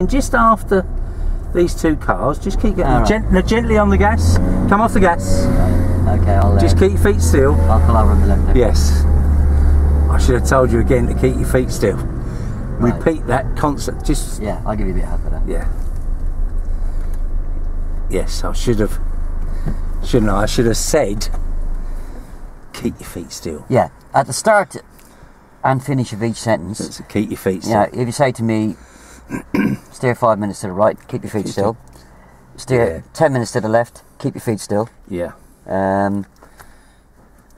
Just after these two cars, just keep getting gently on the gas. Come off the gas. Okay, I'll just keep your feet still. I'll pull over on the left. Yes. I should have told you again to keep your feet still. Right. Repeat that constant. Just yeah, I'll give you a bit of help with that. Yeah. Yes, I should have. Shouldn't I? I should have said, keep your feet still. Yeah, at the start and finish of each sentence. So keep your feet still. Yeah, if you say to me, steer 5 minutes to the right, keep your feet still. Steer 10 minutes to the left, keep your feet still. Yeah.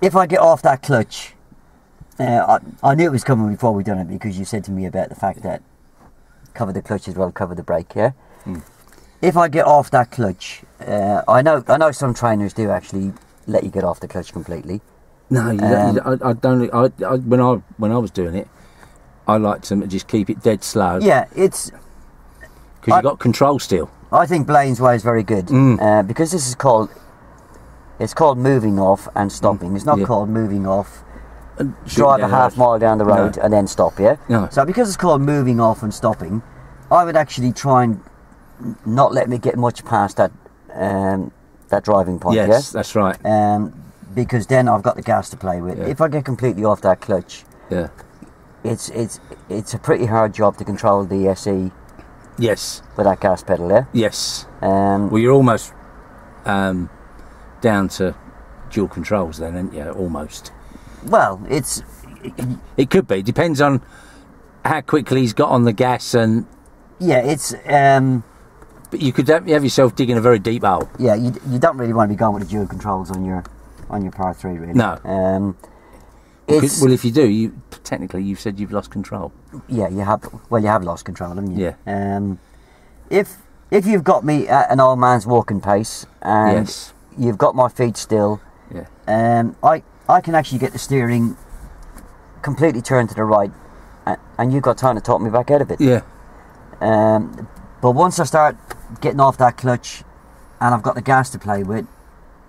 If I get off that clutch, I knew it was coming before we done it because you said to me about the fact that cover the clutch as well, cover the brake. Yeah. Mm. If I get off that clutch, I know some trainers do actually let you get off the clutch completely. No, I don't. When I was doing it, I liked to just keep it dead slow. Yeah, it's because you got control still. I think Blaine's way is very good because this is called. It's called moving off and stopping. It's not called moving off. Drive a half mile down the road and then stop. Yeah. No. So because it's called moving off and stopping, I would actually try and not let me get much past that that driving point. Yes, that's right. Because then I've got the gas to play with. Yeah. If I get completely off that clutch, it's a pretty hard job to control the SE. Yes. With that gas pedal, yeah. Yes. Well, you're almost down to dual controls then, aren't you? Almost. Well, it could be. Depends on how quickly he's got on the gas and. Yeah, it's. But you could have yourself digging a very deep hole. Yeah, you don't really want to be going with the dual controls on your Power 3, really. No. Well, if you do, you've said you've lost control. Yeah, you have. Well, you have lost control, haven't you? Yeah. If you've got me at an old man's walking pace and you've got my feet still, I can actually get the steering completely turned to the right, and you've got time to talk me back out of it. Yeah. But once I start getting off that clutch and I've got the gas to play with,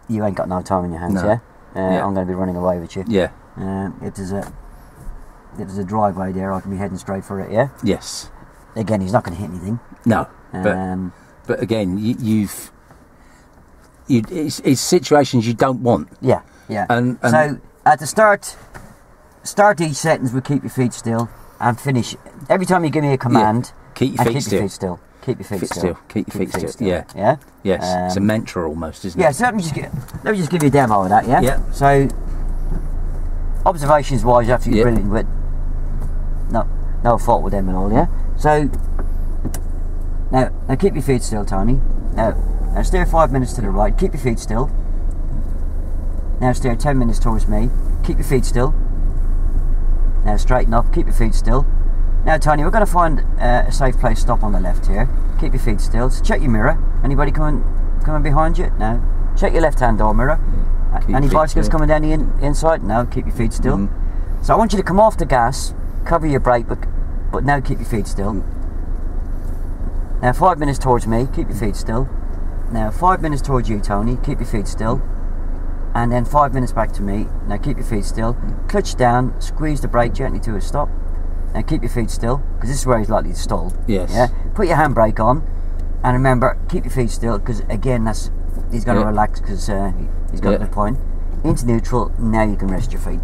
you ain't got no time in your hands, no. I'm going to be running away with you. Yeah. If there's a driveway there, I can be heading straight for it, yeah? Yes. Again, he's not going to hit anything. No. But again, it's situations you don't want. Yeah, yeah. And so at the start each sentence with keep your feet still and finish. Every time you give me a command, keep your feet still. Keep your feet still. Keep your feet still. Yeah. Yeah? Yes. It's a mantra almost, isn't it? Yeah, so let me just give you a demo of that, yeah? Yeah. So, observations wise, you're absolutely brilliant with no fault with them and all, yeah? So, now keep your feet still, Tony. Now steer 5 minutes to the right, keep your feet still. Now steer 10 minutes towards me, keep your feet still. Now straighten up, keep your feet still. Now Tony, we're going to find a safe place to stop on the left here. Keep your feet still. So check your mirror. Anybody coming behind you? No. Check your left hand door mirror. Any bicycles coming down the inside? No. Keep your feet still. So I want you to come off the gas, cover your brake, but now keep your feet still. Now 5 minutes towards me, keep your feet still. Now 5 minutes towards you, Tony, keep your feet still. And then 5 minutes back to me. Now keep your feet still. Clutch down, squeeze the brake gently to a stop. Now keep your feet still, because this is where he's likely to stall. Yes. Yeah. Put your handbrake on, and remember, keep your feet still, because again, he's going to relax because he's got to the point. Into neutral. Now you can rest your feet.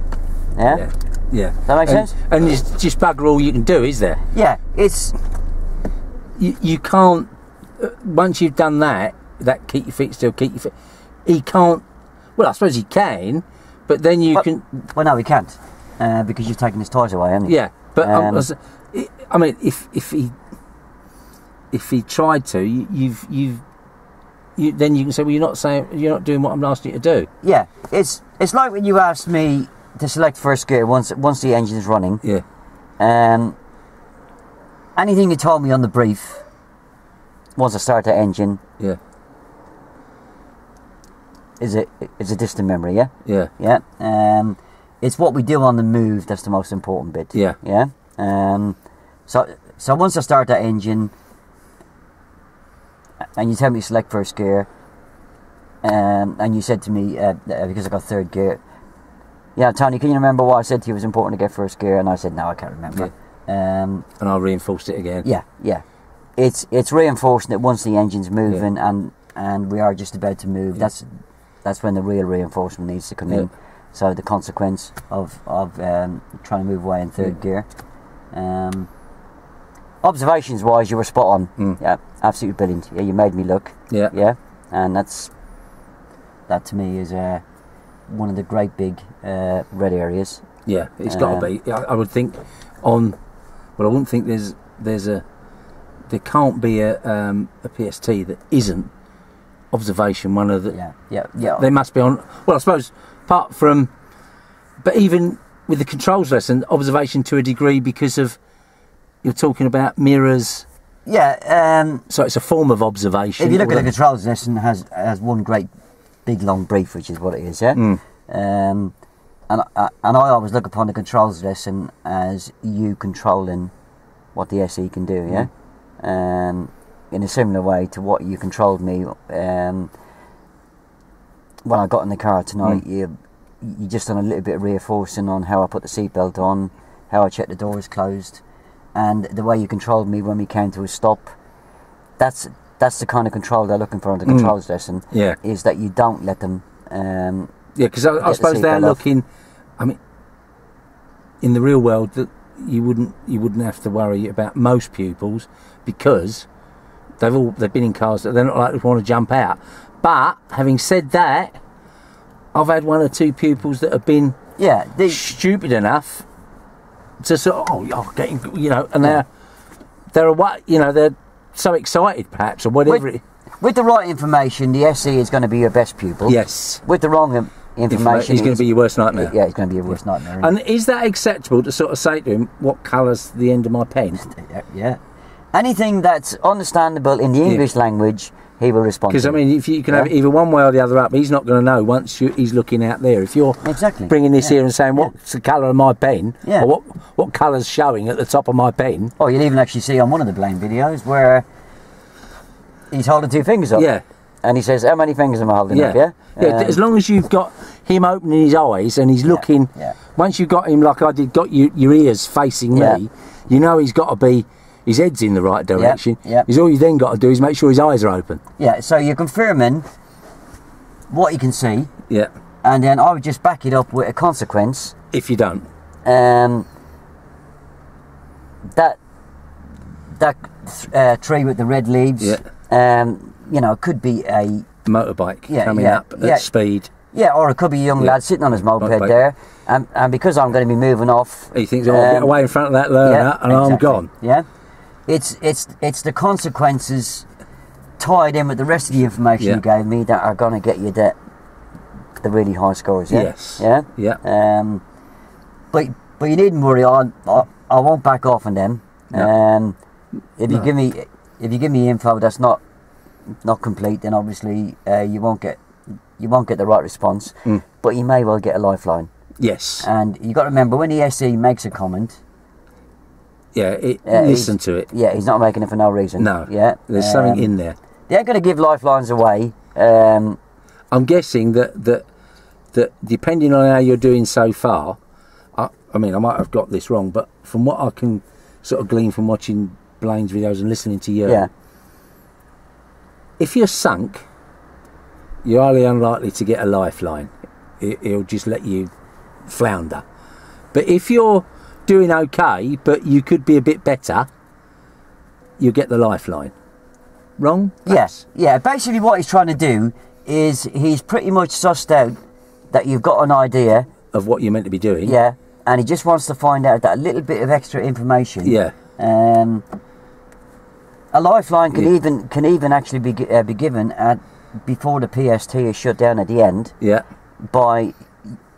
Yeah. Yeah. Does that make sense? And it's just bugger all you can do, is there? Yeah. It's you can't. Once you've done that keep your feet still. Keep your feet. He can't. Well, I suppose he can, but then you can. Well, no, he can't, because you've taken his toys away, haven't you? Yeah. But I mean, if he tried to, you then you can say, well, you're not doing what I'm asking you to do. Yeah, it's like when you asked me to select first gear once the engine is running. Yeah. Anything you told me on the brief, once I start the engine. Yeah. Is a distant memory, yeah? Yeah. Yeah. It's what we do on the move that's the most important bit. Yeah. Yeah. So once I start that engine, and you tell me to select first gear, and you said to me because I got third gear, yeah, Tony, can you remember what I said to you was important to get first gear? And I said no, I can't remember. Yeah. And I reinforced it again. Yeah. Yeah. it's reinforcing that once the engine's moving and we are just about to move, that's when the real reinforcement needs to come in. So the consequence of trying to move away in third gear. Observations wise, you were spot on. Yeah, absolutely brilliant. Yeah, you made me look. Yeah, and that to me is one of the great big red areas. Yeah, it's got to be. I would think on. Well, I wouldn't think there can't be a PST that isn't observation. One of the They must be on. Well, I suppose apart from, but even with the controls lesson, observation to a degree because of you're talking about mirrors. Yeah. So it's a form of observation. If you look at the controls lesson, has one great big long brief, which is what it is. Yeah. And I always look upon the controls lesson as you controlling what the SE can do. Yeah. In a similar way to what you controlled me when I got in the car tonight. You just done a little bit of reinforcing on how I put the seatbelt on, how I checked the doors closed, and the way you controlled me when we came to a stop. That's the kind of control they're looking for on the controls lesson. Yeah, is that you don't let them. Because I suppose they're looking. I mean, in the real world, that you wouldn't have to worry about most pupils because they've been in cars that they're not likely to want to jump out. But having said that, I've had one or two pupils that have been stupid enough to sort of, getting, and they're so excited perhaps or whatever. With the right information, the SE is going to be your best pupil. Yes. With the wrong information, he's going to be your worst nightmare. Yeah, he's going to be your worst nightmare. And is that acceptable to sort of say to him, what colour's the end of my pen? Yeah. Anything that's understandable in the English language, he will respond to. Because, I mean, if you can have it either one way or the other up, he's not going to know once he's looking out there. If you're bringing this here and saying, what's the colour of my pen? Yeah. Or what colour's showing at the top of my pen? Oh, you'll even actually see on one of the Blaine videos where he's holding two fingers up. Yeah. And he says, how many fingers am I holding up, yeah? As long as you've got him opening his eyes and he's looking... Yeah. Once you've got him, like I did, got your ears facing me, you know he's got to be... His head's in the right direction. Yeah. All you then got to do is make sure his eyes are open. Yeah, so you're confirming what you can see. Yeah. And then I would just back it up with a consequence. If you don't. That tree with the red leaves... Yeah. Could be a motorbike coming up at speed. Yeah, or it could be a young lad sitting on his moped there, and because I'm going to be moving off, he thinks, "Oh, I'll get away in front of that learner, and I'm gone." Yeah, it's the consequences tied in with the rest of the information you gave me that are going to get you the really high scores. Yeah? Yes. Yeah. Yeah. But you needn't worry. I won't back off on them. No. If you give me info that's not complete, then obviously you won't get the right response. But you may well get a lifeline. Yes. And you got to remember when the SE makes a comment. Yeah, listen to it. Yeah, he's not making it for no reason. No. Yeah. There's something in there. They're going to give lifelines away. I'm guessing that depending on how you're doing so far, I mean I might have got this wrong, but from what I can sort of glean from watching Blaine's videos and listening to you. Yeah. If you're sunk, you're highly unlikely to get a lifeline. He'll just let you flounder. But if you're doing okay, but you could be a bit better, you'll get the lifeline. Wrong? Yes. Yeah. Basically what he's trying to do is he's pretty much sussed out that you've got an idea of what you're meant to be doing. Yeah. And he just wants to find out that little bit of extra information. Yeah. A lifeline can even actually be given before the PST is shut down at the end. Yeah.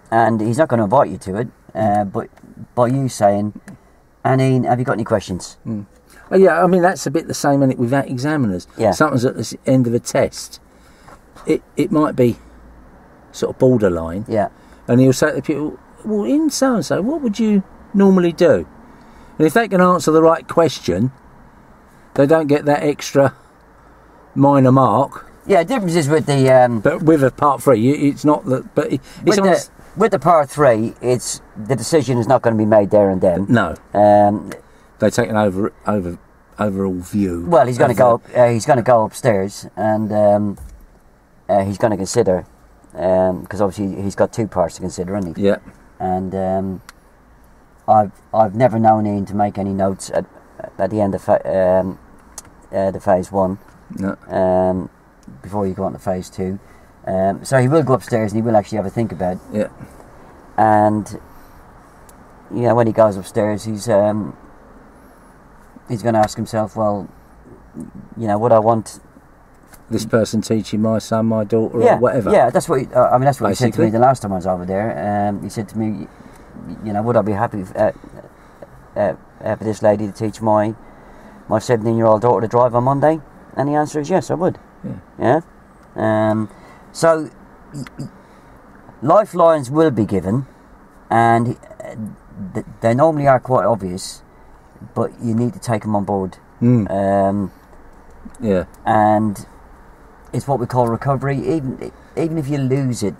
And he's not going to invite you to it, but by you saying, Anine, have you got any questions? Well, yeah, I mean that's a bit the same in it with that examiners. Yeah. Something's at the end of a test. It might be sort of borderline. Yeah. And he'll say to people, well, in so and so, what would you normally do? And if they can answer the right question, they don't get that extra minor mark. Yeah, the difference is with the... but with a part 3, it's not that... But it's with the part 3, the decision is not going to be made there and then. No. They take an overall view. Well, he's going to go. He's going to go upstairs, and he's going to consider, because obviously he's got 2 parts to consider, hasn't he? Yeah. And I've never known Ian to make any notes at the end of the phase 1. No. Before you go on to phase 2. So he will go upstairs and he will actually have a think about it. Yeah. And when he goes upstairs, he's going to ask himself, well, would I want this person teaching my son, my daughter, or whatever? Yeah, that's what. That's what he said to me the last time I was over there. He said to me, would I be happy for this lady to teach my 17-year-old daughter to drive on Monday? And the answer is yes, I would. Yeah. So lifelines will be given, and they normally are quite obvious, but you need to take them on board. Yeah. And it's what we call recovery. Even if you lose it,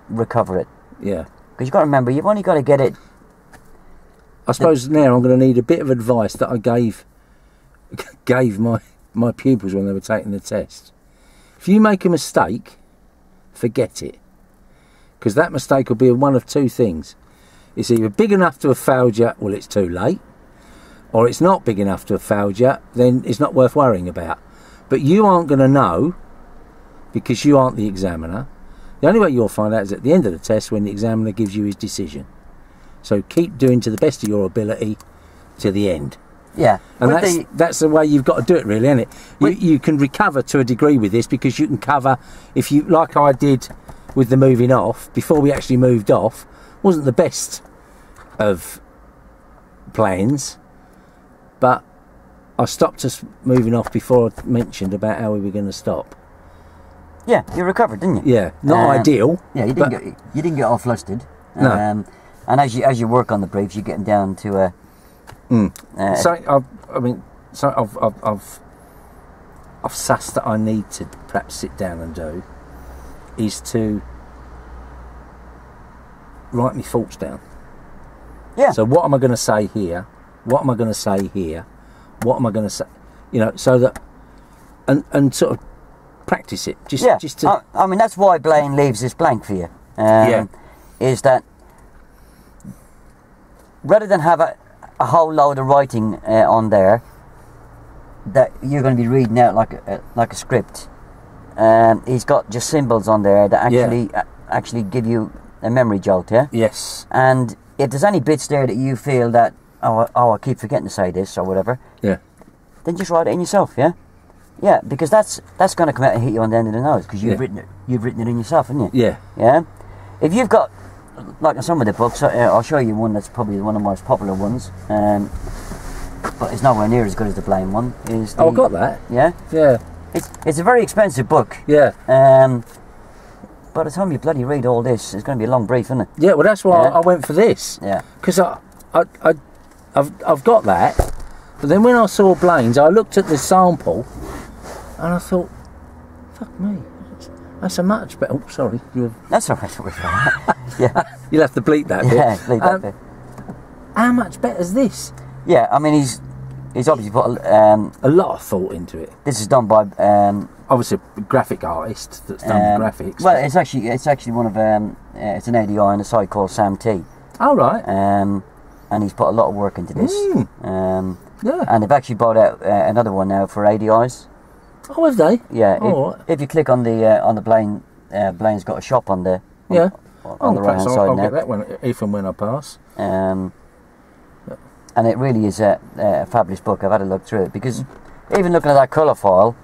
recover it. Yeah. Because you've got to remember, you've only got to get it. I suppose now I'm going to need a bit of advice that I gave my pupils when they were taking the test. If you make a mistake, forget it. Because that mistake will be one of 2 things. It's either big enough to have failed you, well, it's too late. Or it's not big enough to have failed you, then it's not worth worrying about. But you aren't going to know, because you aren't the examiner. The only way you'll find out is at the end of the test, when the examiner gives you his decision. So keep doing to the best of your ability to the end. Yeah. And that's the way you've got to do it, really, isn't it? You can recover to a degree with this, because you can cover, if you, like I did with the moving off, before we actually moved off, wasn't the best of plans, but I stopped us moving off before I mentioned about how we were going to stop. Yeah, you recovered, didn't you? Yeah, not ideal. Yeah, you didn't get all flustered. No. And as you work on the briefs, you're getting down to a. I've sussed that I need to perhaps sit down and do is to write my thoughts down. Yeah. So what am I going to say here? What am I going to say here? What am I going to say? So that and sort of practice it. Just to. I mean, that's why Blaine leaves this blank for you. Is that rather than have a whole load of writing on there that you're going to be reading out like a script, he's got just symbols on there that actually give you a memory jolt. Yeah. Yes. And if there's any bits there that you feel that I keep forgetting to say this or whatever, yeah, then just write it in yourself. Yeah. Yeah, because that's going to come out and hit you on the end of the nose, because you've written it. You've written it in yourself, haven't you? Yeah. Yeah. If you've got, like in some of the books, I'll show you one that's probably one of the most popular ones, but it's nowhere near as good as the Blaine one. I've got that. Yeah. Yeah. It's a very expensive book. Yeah. By the time you bloody read all this, it's going to be a long brief, isn't it? Yeah. Well, that's why I went for this. Yeah. Because I've got that, but then when I saw Blaine's, I looked at the sample. And I thought, fuck me, that's a much better. Oh, sorry. That's all right. Yeah. You'll have to bleep that bit. Yeah, bleep that bit. How much better is this? Yeah, I mean, he's obviously put a lot of thought into it. This is done by obviously a graphic artist that's done the graphics. Well, it's actually one of it's an ADI on a site called Sam T. Oh, right. And he's put a lot of work into this. Yeah. And they've actually brought out another one now for ADIs. Oh, have they? Yeah. Oh, if you click on the Blaine, Blaine's got a shop on the on the right hand side I'll now. get that one if and when I pass. And it really is a fabulous book. I've had a look through it, because even looking at that colour file,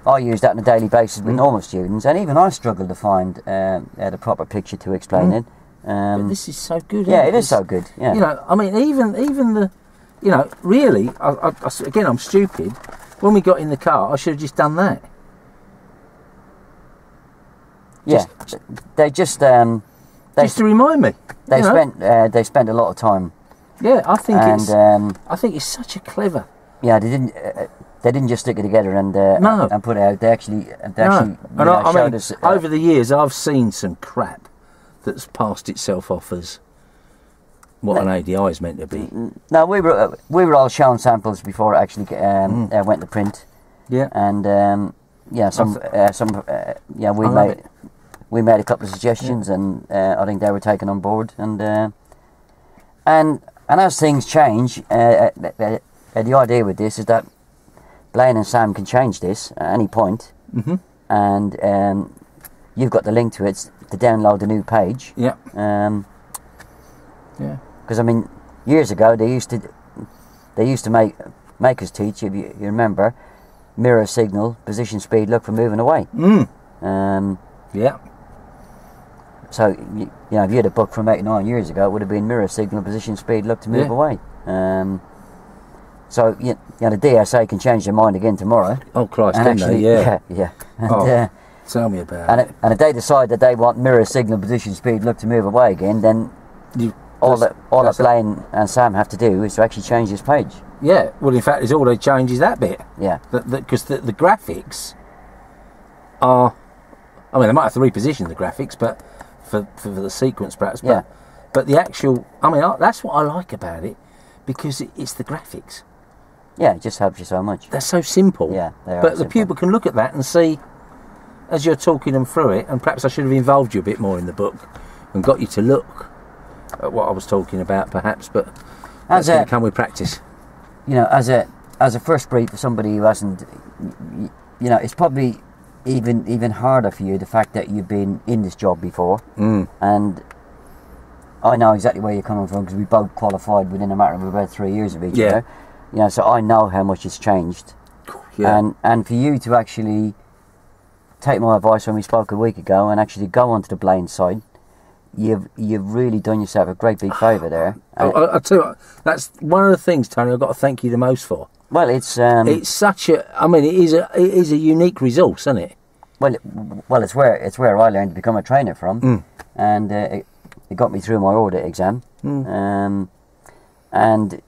I use that on a daily basis with normal students, and even I struggle to find the proper picture to explain it. But this is so good. Yeah, it is so good. Yeah. I mean, even the, really, again, I'm stupid. When we got in the car, I should have just done that. Yeah, they just to remind me. They spent a lot of time. Yeah, I think it's such a clever. Yeah, they didn't just stick it together and put it out. They actually showed us. Over the years, I've seen some crap that's passed itself off as what an ADI is meant to be. No, we were all shown samples before it actually went to print. Yeah. And we made a couple of suggestions, and I think they were taken on board. And as things change, the idea with this is that Blaine and Sam can change this at any point, and you've got the link to it to download the new page. Yeah. Because I mean, years ago they used to make us teach, if you remember, mirror, signal, position, speed, look for moving away. Yeah. So you know, if you had a book from 89 years ago, it would have been mirror, signal, position, speed, look to move away. So you know, the DSA can change their mind again tomorrow. Oh Christ, and can they? Yeah. Yeah. And, tell me about it. And if they decide that they want mirror, signal, position, speed, look to move away again, then all that Blaine and Sam have to do is to actually change this page. Yeah. Well, in fact, it's all they change is that bit. Yeah. Because the graphics are, I mean, they might have to reposition the graphics, but for the sequence perhaps. But the actual, I mean, that's what I like about it, because it's the graphics. Yeah, it just helps you so much. They're so simple. Yeah, they are. But the pupil can look at that and see, as you're talking them through it, and perhaps I should have involved you a bit more in the book and got you to look at what I was talking about, perhaps. But that's going to come with practice. You know, as a first brief for somebody who hasn't, you know, it's probably even harder for you, the fact that you've been in this job before, and I know exactly where you're coming from, because we both qualified within a matter of about 3 years of each other. You know, so I know how much it's changed. Yeah. And for you to actually take my advice when we spoke a week ago and actually go onto the Blaine side, you've really done yourself a great big favour there. I'll tell you what, that's one of the things, Tony, I've got to thank you the most for. Well, it's such a, I mean, it is a unique resource, isn't it? Well, it's where I learned to become a trainer from, and it got me through my audit exam, and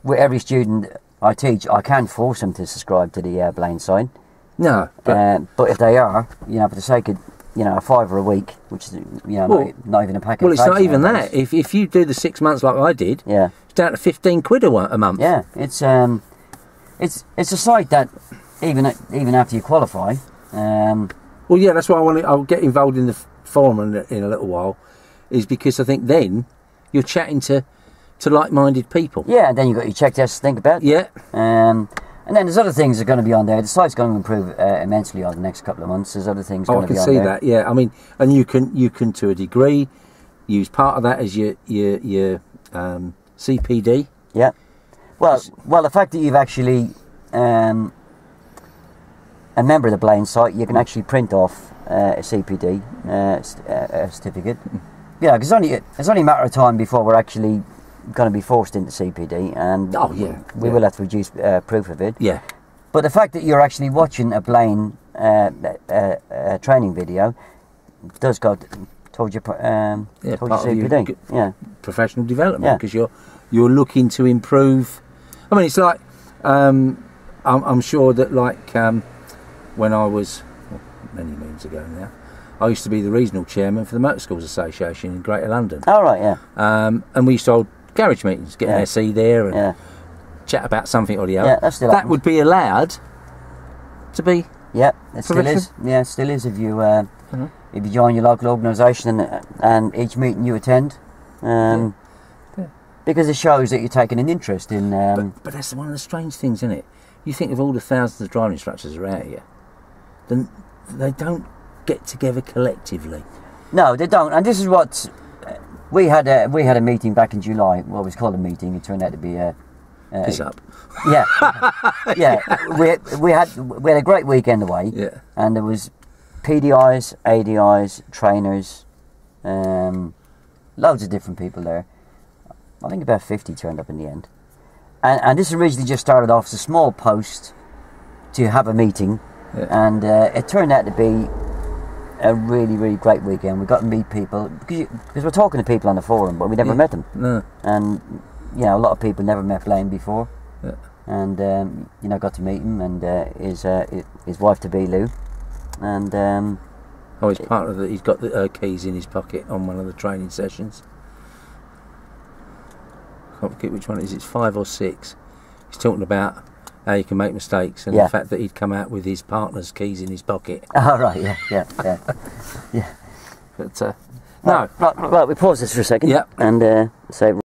with every student I teach, I can force them to subscribe to the Blaine side. No, but if they are, you know, for the sake of, you know, $5 a week, which is, you know, not even a packet. Well, it's not even that. If you do the 6 months like I did, it's down to £15 a month. Yeah, it's a site that even after you qualify. Well, yeah, that's why I'll get involved in the forum in a little while, is because I think then you're chatting to like-minded people. Yeah, and then you've got your check tests to think about. Yeah. And then there's other things that are going to be on there. The site's going to improve immensely over the next couple of months. There's other things going to be on there. I can see that, yeah. I mean, and you can to a degree use part of that as your CPD. Yeah. Well, the fact that you've actually a member of the Blaine site, you can actually print off a CPD a certificate. Yeah, because it's only a matter of time before we're actually going to be forced into CPD, and we will have to produce proof of it. Yeah. But the fact that you're actually watching a Blaine training video does go towards your CPD. Professional development, because you're looking to improve. I mean, it's like I'm sure that, like, when I was many moons ago now, I used to be the regional chairman for the Motor Schools Association in Greater London. Oh, right, yeah. And we used to hold garage meetings, get an SE there and chat about something or the other. Yeah, that would be allowed to be. Yeah, it still is. Yeah, it still is if you join your local organisation and each meeting you attend, because it shows that you're taking an interest in. But that's one of the strange things, isn't it? You think of all the thousands of driving instructors around here, then they don't get together collectively. No, they don't. And this is what we had a meeting back in July. Well, it was called a meeting. It turned out to be a piss up. Yeah, yeah. We had a great weekend away. Yeah. And there was PDIs, ADIs, trainers, loads of different people there. I think about 50 turned up in the end. And this originally just started off as a small post to have a meeting, and it turned out to be a really, really great weekend. We got to meet people, because we're talking to people on the forum, but we never met them. No. And you know, a lot of people never met Blaine before, and you know, got to meet him and his wife to be, Lou, and he's part of the. He's got the keys in his pocket on one of the training sessions. can't forget which one it is. It's 5 or 6. He's talking about how you can make mistakes and Yeah. the fact that he'd come out with his partner's keys in his pocket. Oh, right, yeah. But no, Right, we pause this for a second. Yeah. And say.